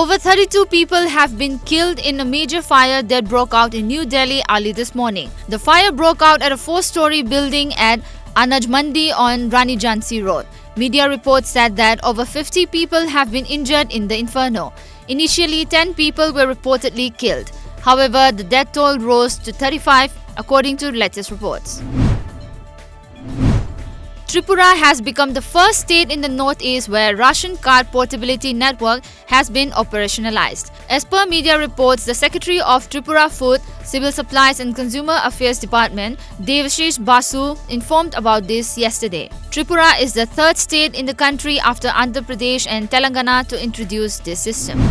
Over 32 people have been killed in a major fire that broke out in New Delhi early this morning. The fire broke out at a 4-story building at Anaj Mandi on Rani Jhansi Road. Media reports said that over 50 people have been injured in the inferno. Initially, 10 people were reportedly killed. However, the death toll rose to 35 according to latest reports. Tripura has become the first state in the northeast where ration card portability network has been operationalized. As per media reports, the Secretary of Tripura Food, Civil Supplies and Consumer Affairs Department, Devashish Basu, informed about this yesterday. Tripura is the third state in the country after Andhra Pradesh and Telangana to introduce this system.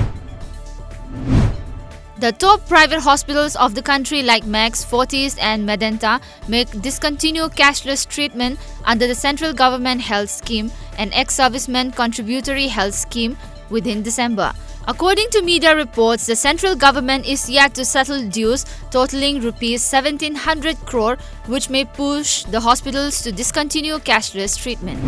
The top private hospitals of the country like Max, Fortis and Medanta may discontinue cashless treatment under the Central Government Health Scheme and Ex-Servicemen Contributory Health Scheme within December. According to media reports, the central government is yet to settle dues totaling Rs 1700 crore, which may push the hospitals to discontinue cashless treatment.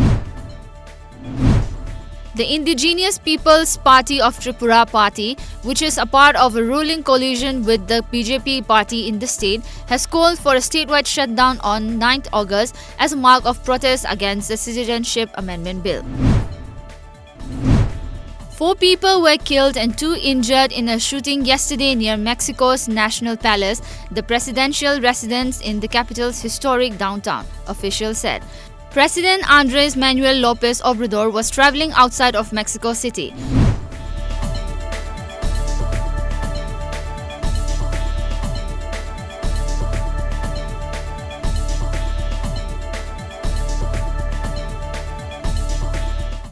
The Indigenous Peoples Party of Tripura Party, which is a part of a ruling coalition with the BJP party in the state, has called for a statewide shutdown on 9th August as a mark of protest against the Citizenship Amendment Bill. 4 people were killed and 2 injured in a shooting yesterday near Mexico's National Palace, the presidential residence in the capital's historic downtown, officials said. President Andres Manuel Lopez Obrador was traveling outside of Mexico City.